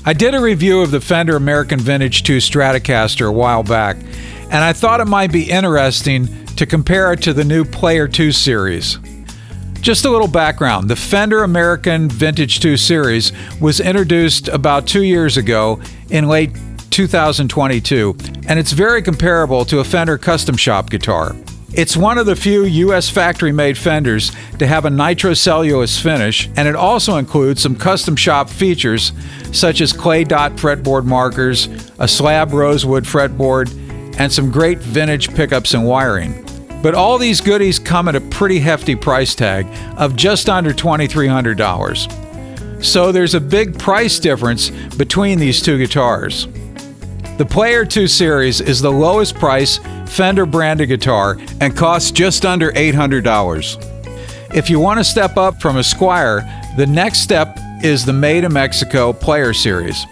I did a review of the Fender American Vintage II Stratocaster a while back, and I thought it might be interesting to compare it to the new Player II series. Just a little background. The Fender American Vintage II series was introduced about 2 years ago in late 2022, and it's very comparable to a Fender custom shop guitar. It's one of the few US factory-made Fenders to have a nitrocellulose finish, and it also includes some custom shop features such as clay dot fretboard markers, a slab rosewood fretboard, and some great vintage pickups and wiring. But all these goodies come at a pretty hefty price tag of just under $2,300. So there's a big price difference between these two guitars. The Player II series is the lowest price Fender branded guitar and costs just under $800. If you want to step up from a Squier, the next step is the Made in Mexico Player series.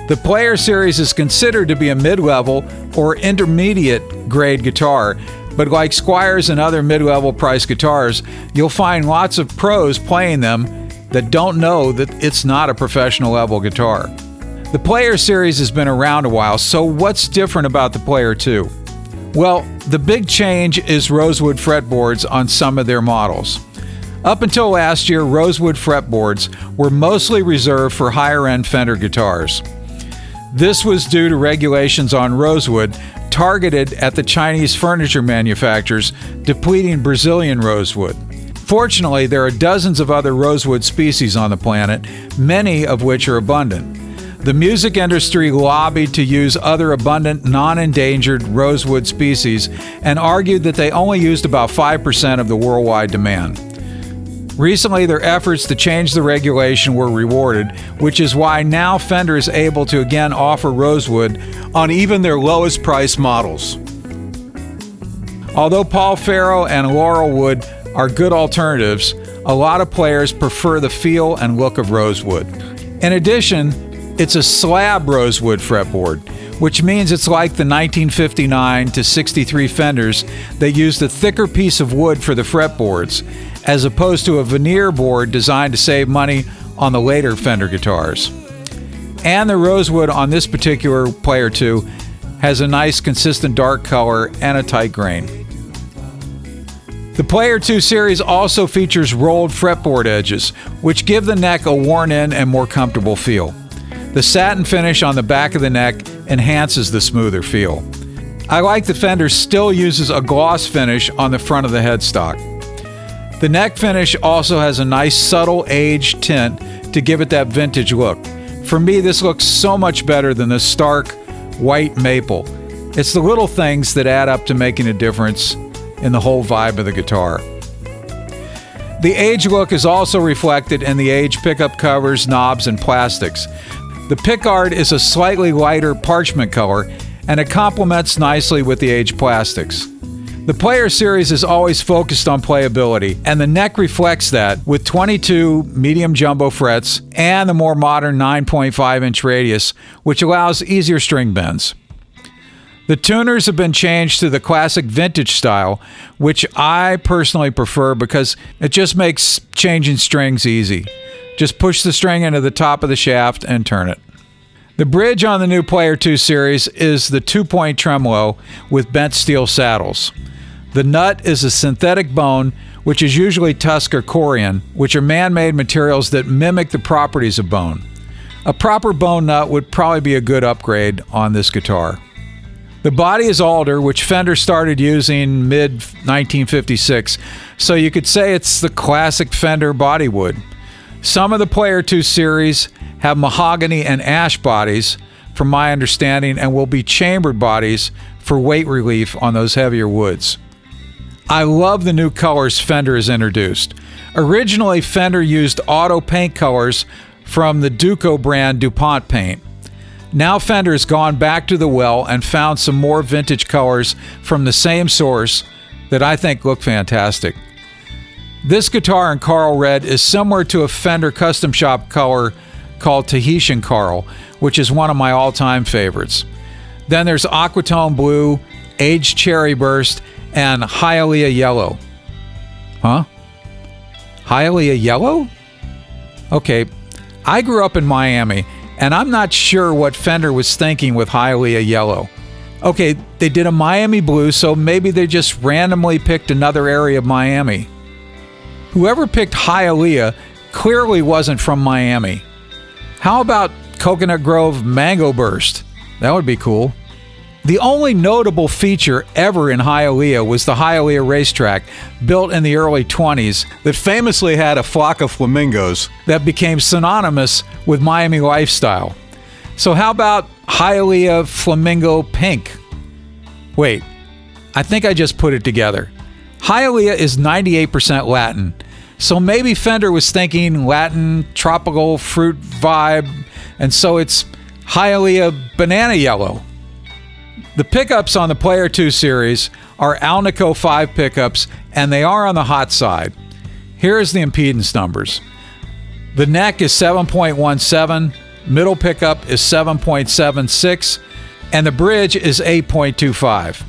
The Player series is considered to be a mid-level or intermediate grade guitar, but like Squiers and other mid-level price guitars, you'll find lots of pros playing them that don't know that it's not a professional level guitar. The Player series has been around a while, so what's different about the Player II? Well, the big change is rosewood fretboards on some of their models. Up until last year, rosewood fretboards were mostly reserved for higher-end Fender guitars. This was due to regulations on rosewood targeted at the Chinese furniture manufacturers depleting Brazilian rosewood. Fortunately, there are dozens of other rosewood species on the planet, many of which are abundant. The music industry lobbied to use other abundant, non-endangered rosewood species and argued that they only used about 5% of the worldwide demand. Recently, their efforts to change the regulation were rewarded, which is why now Fender is able to again offer rosewood on even their lowest price models. Although Paul Faro and Laurelwood are good alternatives, a lot of players prefer the feel and look of rosewood. In addition, it's a slab rosewood fretboard, which means it's like the 1959 to 63 Fenders that used a thicker piece of wood for the fretboards, as opposed to a veneer board designed to save money on the later Fender guitars. And the rosewood on this particular Player II has a nice consistent dark color and a tight grain. The Player II series also features rolled fretboard edges, which give the neck a worn-in and more comfortable feel. The satin finish on the back of the neck enhances the smoother feel. I like the Fender still uses a gloss finish on the front of the headstock. The neck finish also has a nice subtle aged tint to give it that vintage look. For me, this looks so much better than the stark white maple. It's the little things that add up to making a difference in the whole vibe of the guitar. The age look is also reflected in the age pickup covers, knobs, and plastics. The pickguard is a slightly lighter parchment color, and it complements nicely with the aged plastics. The Player series is always focused on playability, and the neck reflects that with 22 medium jumbo frets and the more modern 9.5-inch radius, which allows easier string bends. The tuners have been changed to the classic vintage style, which I personally prefer because it just makes changing strings easy. Just push the string into the top of the shaft and turn it. The bridge on the new Player II series is the 2-point tremolo with bent steel saddles. The nut is a synthetic bone, which is usually tusk or corian, which are man-made materials that mimic the properties of bone. A proper bone nut would probably be a good upgrade on this guitar. The body is alder, which Fender started using mid-1956, so you could say it's the classic Fender bodywood. Some of the Player II series have mahogany and ash bodies, from my understanding, and will be chambered bodies for weight relief on those heavier woods. I love the new colors Fender has introduced. Originally, Fender used auto paint colors from the Duco brand DuPont paint. Now Fender has gone back to the well and found some more vintage colors from the same source that I think look fantastic. This guitar in Coral Red is similar to a Fender custom shop color called Tahitian Coral, which is one of my all-time favorites. Then there's Aquatone Blue, Aged Cherry Burst, and Hialeah Yellow. Huh? Hialeah Yellow? Okay, I grew up in Miami, and I'm not sure what Fender was thinking with Hialeah Yellow. Okay, they did a Miami Blue, so maybe they just randomly picked another area of Miami. Whoever picked Hialeah clearly wasn't from Miami. How about Coconut Grove Mango Burst? That would be cool. The only notable feature ever in Hialeah was the Hialeah racetrack, built in the early 20s, that famously had a flock of flamingos that became synonymous with Miami lifestyle. So how about Hialeah Flamingo Pink? Wait, I think I just put it together. Hialeah is 98% Latin, so maybe Fender was thinking Latin, tropical fruit vibe, and so it's Hialeah Banana Yellow. The pickups on the Player II series are Alnico 5 pickups, and they are on the hot side. Here's the impedance numbers. The neck is 7.17, middle pickup is 7.76, and the bridge is 8.25.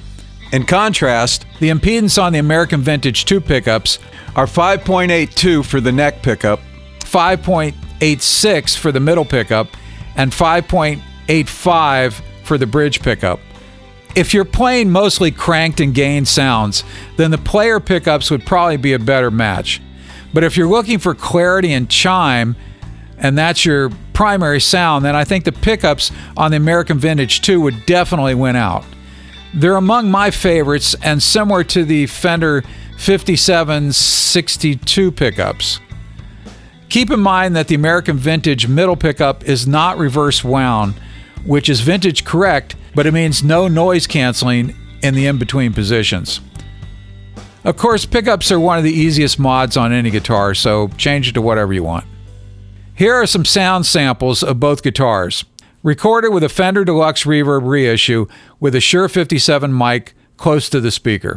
In contrast, the impedance on the American Vintage II pickups are 5.82 for the neck pickup, 5.86 for the middle pickup, and 5.85 for the bridge pickup. If you're playing mostly cranked and gained sounds, then the Player pickups would probably be a better match. But if you're looking for clarity and chime, and that's your primary sound, then I think the pickups on the American Vintage II would definitely win out. They're among my favorites and similar to the Fender 5762 pickups. Keep in mind that the American Vintage middle pickup is not reverse wound, which is vintage correct, but it means no noise canceling in the in-between positions. Of course, pickups are one of the easiest mods on any guitar, so change it to whatever you want. Here are some sound samples of both guitars, recorded with a Fender Deluxe Reverb reissue with a Shure 57 mic close to the speaker.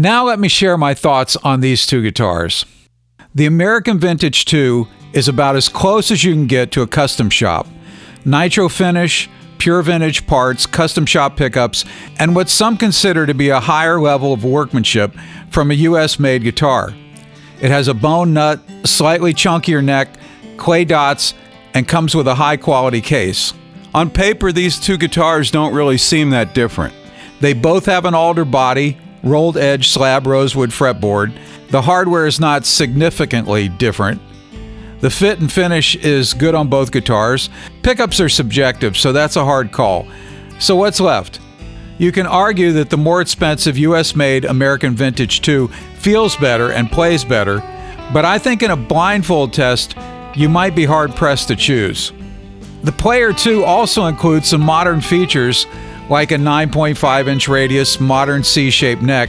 Now let me share my thoughts on these two guitars. The American Vintage II is about as close as you can get to a custom shop. Nitro finish, pure vintage parts, custom shop pickups, and what some consider to be a higher level of workmanship from a US-made guitar. It has a bone nut, slightly chunkier neck, clay dots, and comes with a high-quality case. On paper, these two guitars don't really seem that different. They both have an alder body, rolled edge slab rosewood fretboard. The hardware is not significantly different. The fit and finish is good on both guitars. Pickups are subjective, so that's a hard call. So what's left? You can argue that the more expensive US-made American Vintage II feels better and plays better, but I think in a blindfold test, you might be hard-pressed to choose. The Player II also includes some modern features like a 9.5-inch radius modern C-shaped neck,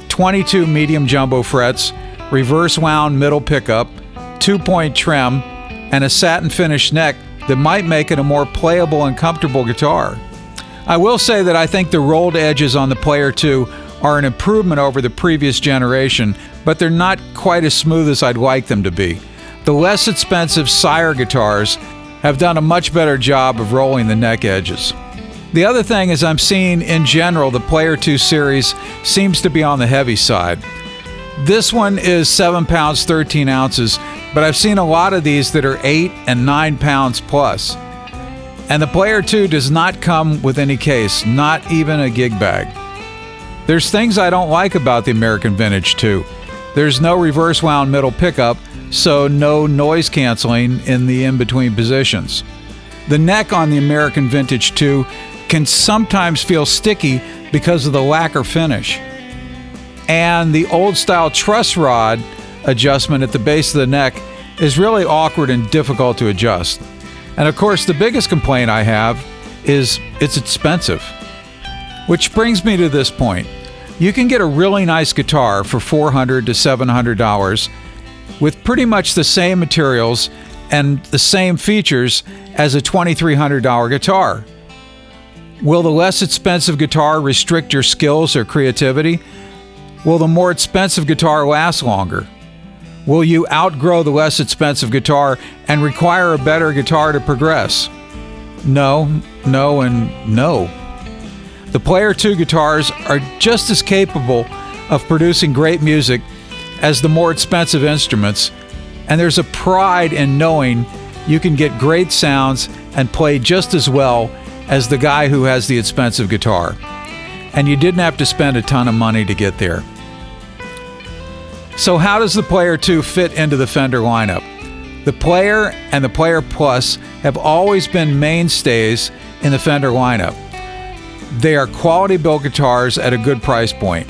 22 medium jumbo frets, reverse wound middle pickup, 2-point trim, and a satin finish neck that might make it a more playable and comfortable guitar. I will say that I think the rolled edges on the Player II are an improvement over the previous generation, but they're not quite as smooth as I'd like them to be. The less expensive sire guitars have done a much better job of rolling the neck edges. The other thing is I'm seeing, in general, the Player II series seems to be on the heavy side. This one is 7 pounds 13 ounces, but I've seen a lot of these that are 8 and 9 pounds plus. And the Player II does not come with any case, not even a gig bag. There's things I don't like about the American Vintage II. There's no reverse wound middle pickup, so no noise canceling in the in-between positions. The neck on the American Vintage II can sometimes feel sticky because of the lacquer finish. And the old-style truss rod adjustment at the base of the neck is really awkward and difficult to adjust. And of course, the biggest complaint I have is it's expensive. Which brings me to this point. You can get a really nice guitar for $400 to $700 with pretty much the same materials and the same features as a $2,300 guitar. Will the less expensive guitar restrict your skills or creativity? Will the more expensive guitar last longer? Will you outgrow the less expensive guitar and require a better guitar to progress? No, no, and no. The Player II guitars are just as capable of producing great music as the more expensive instruments, and there's a pride in knowing you can get great sounds and play just as well as the guy who has the expensive guitar. And you didn't have to spend a ton of money to get there. So how does the Player II fit into the Fender lineup? The Player and the Player Plus have always been mainstays in the Fender lineup. They are quality built guitars at a good price point.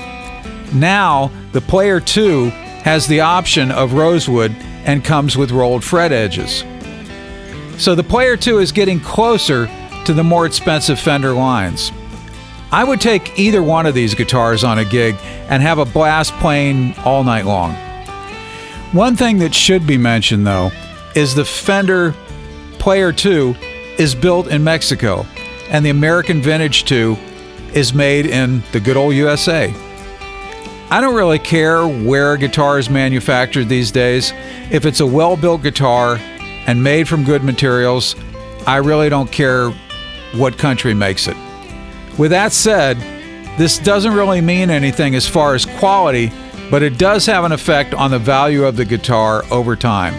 Now, the Player II has the option of rosewood and comes with rolled fret edges. So the Player II is getting closer to the more expensive Fender lines. I would take either one of these guitars on a gig and have a blast playing all night long. One thing that should be mentioned, though, is the Fender Player II is built in Mexico, and the American Vintage II is made in the good old USA. I don't really care where a guitar is manufactured these days. If it's a well-built guitar and made from good materials, I really don't care what country makes it. With that said, this doesn't really mean anything as far as quality, but it does have an effect on the value of the guitar over time.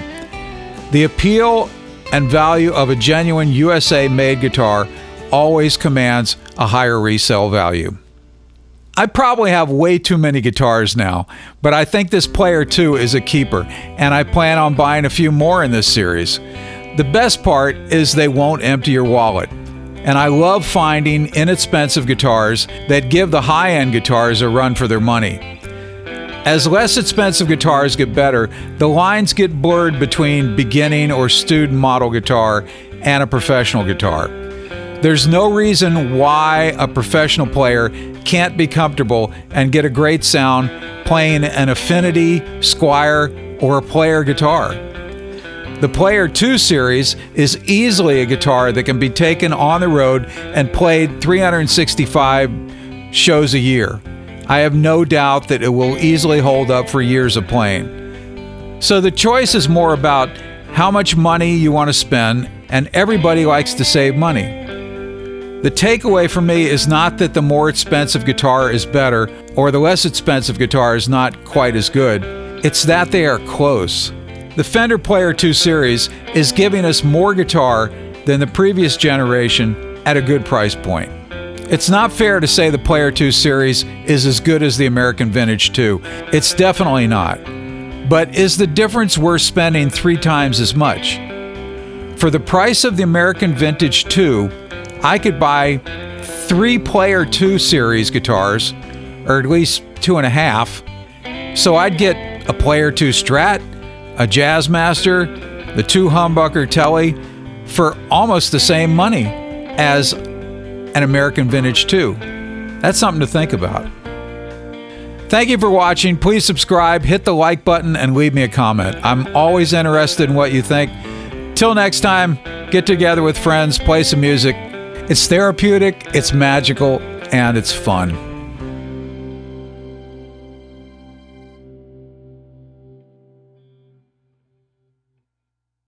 The appeal and value of a genuine USA-made guitar always commands a higher resale value. I probably have way too many guitars now, but I think this Player II is a keeper, and I plan on buying a few more in this series. The best part is they won't empty your wallet, and I love finding inexpensive guitars that give the high-end guitars a run for their money. As less expensive guitars get better, the lines get blurred between beginning or student model guitar and a professional guitar. There's no reason why a professional player can't be comfortable and get a great sound playing an Affinity, Squire, or a Player guitar. The Player II series is easily a guitar that can be taken on the road and played 365 shows a year. I have no doubt that it will easily hold up for years of playing. So the choice is more about how much money you want to spend, and everybody likes to save money. The takeaway for me is not that the more expensive guitar is better or the less expensive guitar is not quite as good. It's that they are close. The Fender Player II series is giving us more guitar than the previous generation at a good price point. It's not fair to say the Player II series is as good as the American Vintage II. It's definitely not. But is the difference worth spending 3 times as much? For the price of the American Vintage II, I could buy 3 Player II series guitars, or at least 2.5. So I'd get a Player II Strat, a Jazzmaster, the 2 humbucker Telly for almost the same money as an American Vintage II. That's something to think about. Thank you for watching. Please subscribe, hit the like button, and leave me a comment. I'm always interested in what you think. Till next time, get together with friends, play some music. It's therapeutic, it's magical, and it's fun.